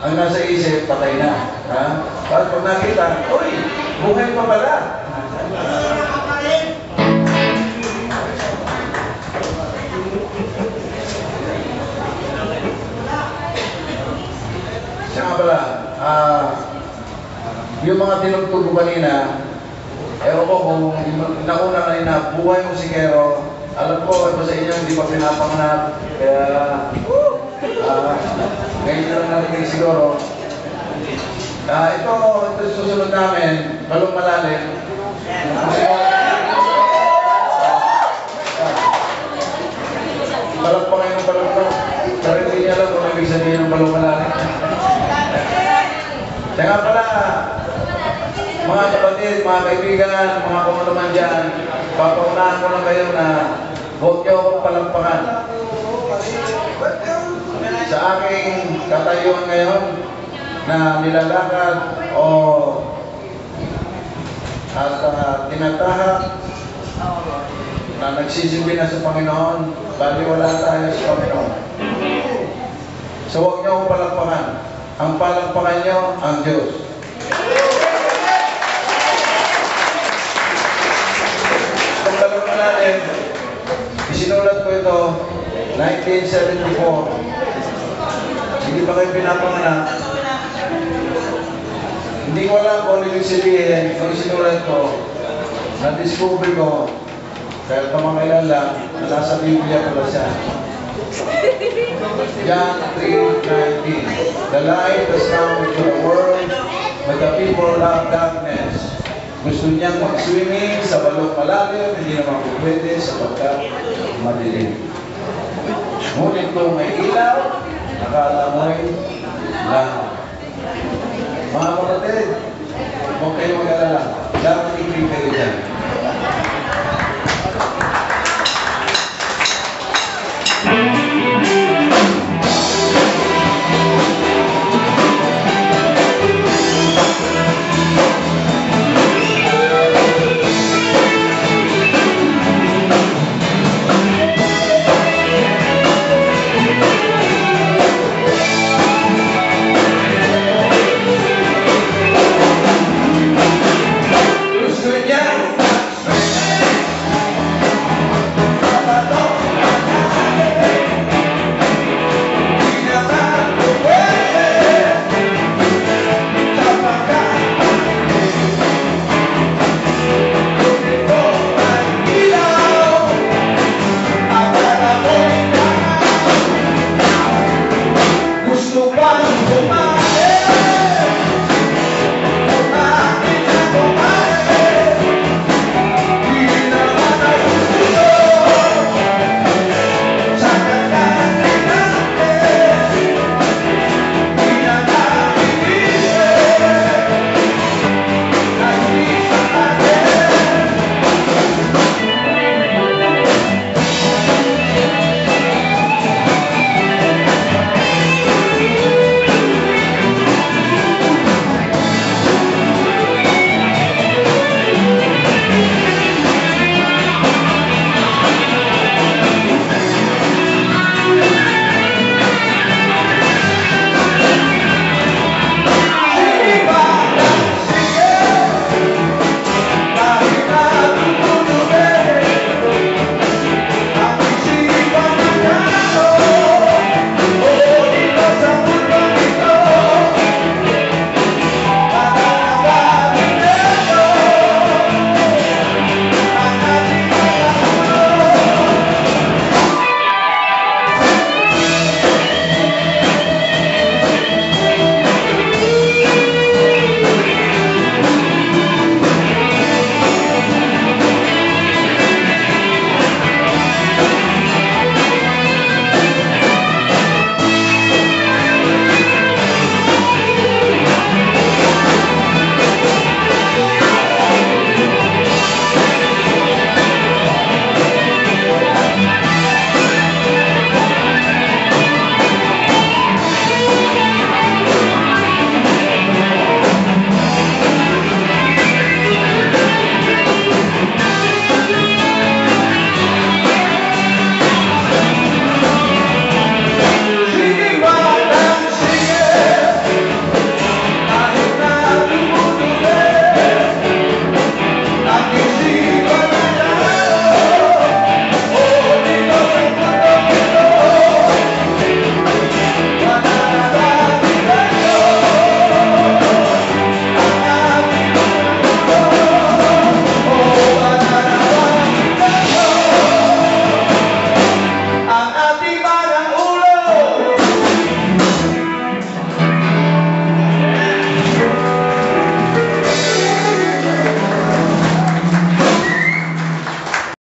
Ang nasa isip, patay na. Ha? At pag nakita, uy, buhay pa pala. Siya nga pala, yung mga tinuturo kanina, ewan ko kung nauna kanina, buhay mo si Kero, alam ko, ito sa inyo, hindi pa pinapanganap, kaya, ngayon na lang natin siguro. Ito susunod namin, balong malalim. Balong pa kayo ng balong to. Pero hindi niya alam kung ibig sabihin ng balong malalim. Kaya nga pala, mga kapatid, mga kaibigan, mga kumunaman dyan, papaunahan ko lang kayo na huwag niyo akong palampakan. Sa aking katayuan ngayon na nilalakad o at tinatahak na nagsisilbi na sa Panginoon, bali wala tayo sa Panginoon. So huwag niyo akong palampakan. Ang palampakan niyo, ang Diyos. Kung talong natin, isinulat ko ito, 1974. Hindi pa kayo pinapanganak. Hindi ko alam kung ano yung sabihin, kung sinulat ko, na-discover ko, kaya kamakailan lang, nasa Biblia pala siya. John 3:19. The light has come into the world, but the people love darkness. Gusto niyang mag-swimming sa balong malalim, hindi naman po pwede sapagkat madilim. Ngunit kung may ilaw, nakala mo'y lang. Mga kapatid, huwag kayong mag-alala. Dapat i-prepare dyan.